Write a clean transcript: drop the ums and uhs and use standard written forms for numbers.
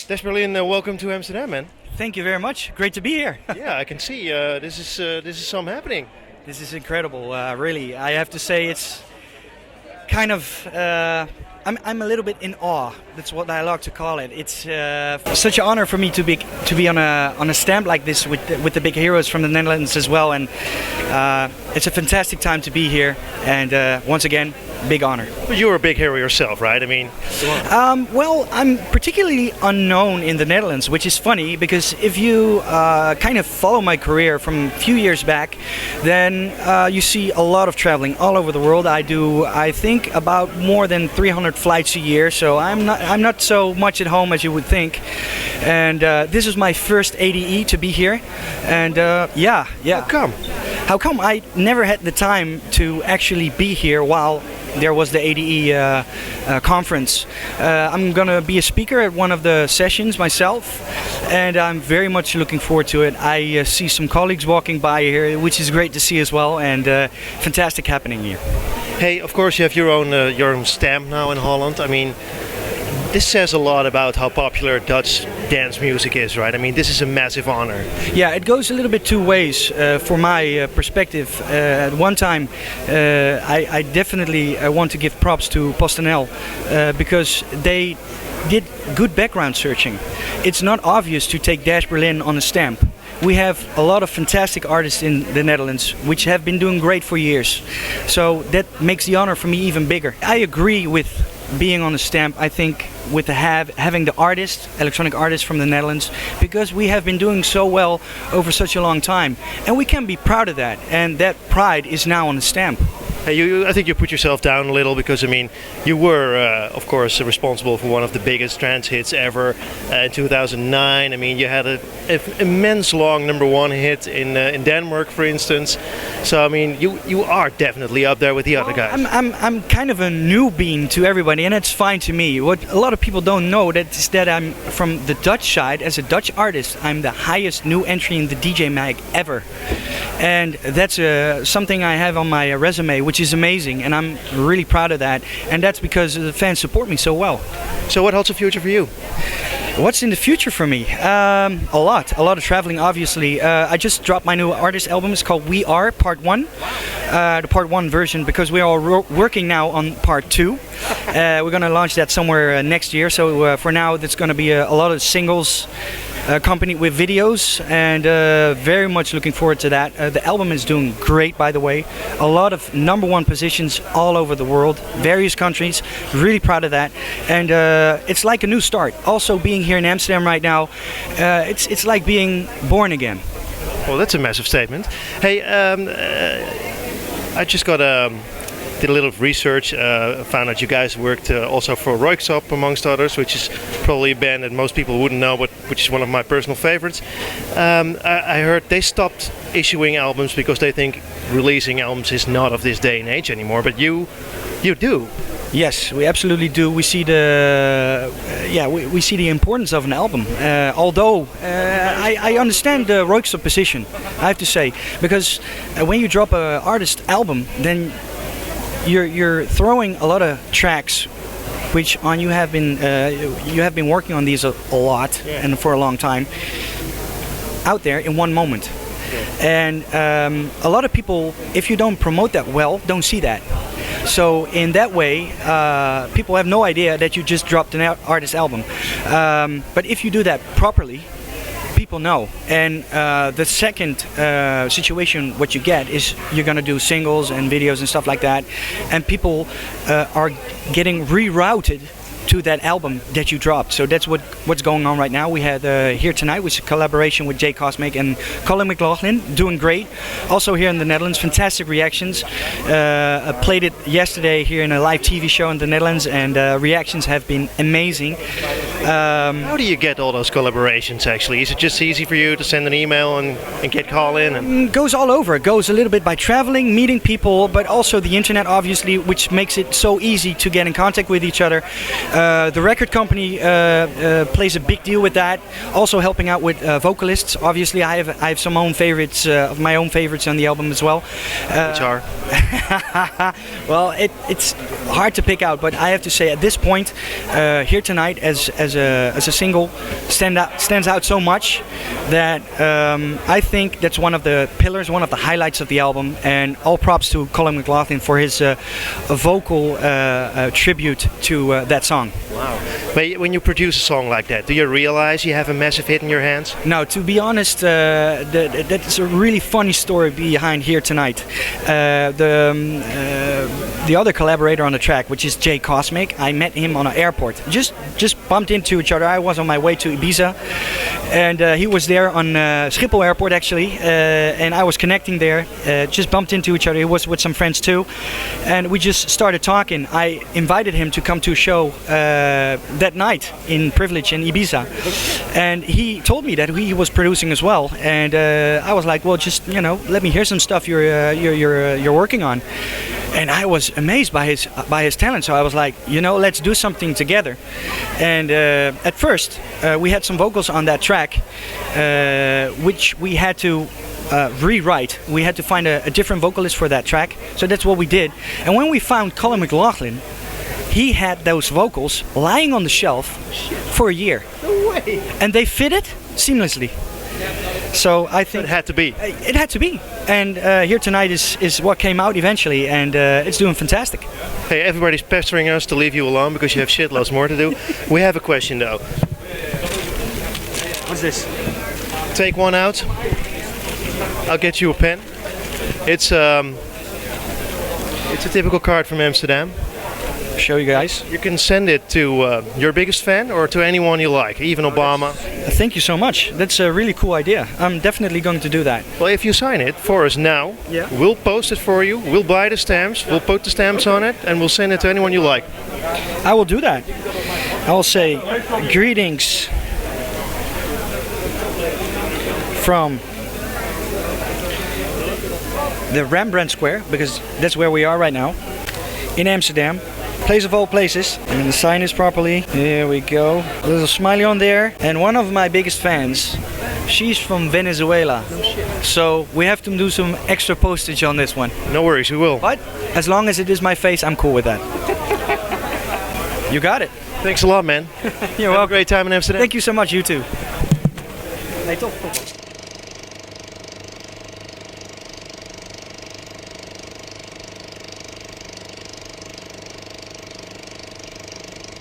Dash Berlin, welcome to Amsterdam, man. Thank you very much. Great to be here. Yeah, I can see this is some happening. This is incredible, really. I have to say it's kind of... I'm a little bit in awe. That's what I like to call it. It's such an honor for me to be on a stamp like this with the big heroes from the Netherlands as well, and it's a fantastic time to be here. And once again, big honor. But you're a big hero yourself, right? I mean, well, I'm particularly unknown in the Netherlands, which is funny because if you kind of follow my career from a few years back, then you see a lot of traveling all over the world. I think, about more than 300 flights a year, so I'm not so much at home as you would think. And this is my first ADE to be here, and yeah. How come? How come? I never had the time to actually be here while there was the ADE conference. I'm going to be a speaker at one of the sessions myself, and I'm very much looking forward to it. I see some colleagues walking by here, which is great to see as well, and fantastic happening here. Hey, of course you have your own stamp now in Holland. I mean, this says a lot about how popular Dutch dance music is, right? I mean, this is a massive honor. Yeah, it goes a little bit two ways for my perspective. At one time, I definitely want to give props to PostNL because they did good background searching. It's not obvious to take Dash Berlin on a stamp. We have a lot of fantastic artists in the Netherlands which have been doing great for years. So that makes the honor for me even bigger. I agree with being on the stamp, I think, with having the electronic artists from the Netherlands, because we have been doing so well over such a long time. And we can be proud of that. And that pride is now on the stamp. Hey, I think you put yourself down a little because, I mean, you were, of course, responsible for one of the biggest trance hits ever in 2009. I mean, you had an immense long #1 hit in Denmark, for instance. So, I mean, you are definitely up there with the other guys. I'm kind of a newbie to everybody, and it's fine to me. What a lot of people don't know is that I'm from the Dutch side. As a Dutch artist, I'm the highest new entry in the DJ mag ever. And that's something I have on my resume, which is amazing, and I'm really proud of that. And that's because the fans support me so well. So what holds the future for you? What's in the future for me? A lot of traveling, obviously. I just dropped my new artist album. It's called We Are Part 1. The Part 1 version, because we are working now on Part 2. We're going to launch that somewhere next year. So for now, there's going to be a lot of singles accompanied with videos, and very much looking forward to that. The album is doing great, by the way. A lot of #1 positions all over the world, various countries. Really proud of that. And it's like a new start. Also, being here in Amsterdam right now, it's like being born again. Well, that's a massive statement. Hey, I just did a little research, found out you guys worked also for Royksop, amongst others, which is probably a band that most people wouldn't know, but which is one of my personal favorites. I heard they stopped issuing albums because they think releasing albums is not of this day and age anymore, but you do. Yes, we absolutely do. We see we see the importance of an album. Although I understand the Royksop position, I have to say, because when you drop an artist album, then you're throwing a lot of tracks, which you have been working on these a lot, yeah, and for a long time, out there in one moment. Yeah. And a lot of people, if you don't promote that well, don't see that. So in that way, people have no idea that you just dropped an artist album. But if you do that properly, people know. And the second situation, what you get is you're going to do singles and videos and stuff like that, and people are getting rerouted to that album that you dropped. So that's what's going on right now. We had here tonight with a collaboration with Jay Cosmic and Colin McLaughlin, doing great. Also here in the Netherlands, fantastic reactions. I played it yesterday here in a live TV show in the Netherlands, and reactions have been amazing. How do you get all those collaborations actually? Is it just easy for you to send an email and get call in? It goes all over. It goes a little bit by traveling, meeting people, but also the internet obviously, which makes it so easy to get in contact with each other. The record company plays a big deal with that. Also helping out with vocalists. Obviously, I have some own favorites of my own favorites on the album as well. Which are? Well, it's hard to pick out, but I have to say at this point, Here Tonight as a single stands out so much that I think that's one of the pillars, one of the highlights of the album. And all props to Colin McLaughlin for his vocal tribute to that song. Wow. But when you produce a song like that, do you realize you have a massive hit in your hands? No, to be honest, that's a really funny story behind Here Tonight. The other collaborator on the track, which is Jay Cosmic, I met him on an airport. Just bumped into each other. I was on my way to Ibiza, and he was there on Schiphol Airport actually, and I was connecting there. Just bumped into each other. He was with some friends too, and we just started talking. I invited him to come to a show that night in Privilege in Ibiza, and he told me that he was producing as well. And I was like, well, just let me hear some stuff you're working on. And I was amazed by his talent, so I was like, let's do something together. And at first, we had some vocals on that track, which we had to rewrite. We had to find a different vocalist for that track, so that's what we did. And when we found Colin McLaughlin, he had those vocals lying on the shelf for a year. No way! And they fitted seamlessly. So I think it had to be. It had to be, and Here Tonight is what came out eventually, and it's doing fantastic. Hey, everybody's pestering us to leave you alone because you have shitloads more to do. We have a question though. What's this? Take one out. I'll get you a pen. It's a typical card from Amsterdam. Show you guys. You can send it to your biggest fan or to anyone you like, even Obama. Thank you so much. That's a really cool idea. I'm definitely going to do that. Well, if you sign it for us now, yeah, we'll post it for you. We'll buy the stamps. We'll put the stamps on it, and we'll send it to anyone you like. I will do that. I will say greetings from the Rembrandt Square, because that's where we are right now, in Amsterdam. Place of all places. I'm gonna sign this properly. Here we go. A little smiley on there. And one of my biggest fans, she's from Venezuela. So we have to do some extra postage on this one. No worries, we will. But as long as it is my face, I'm cool with that. You got it. Thanks a lot, man. You're welcome. Have a great time in Amsterdam. Thank you so much, you too. Hey, top.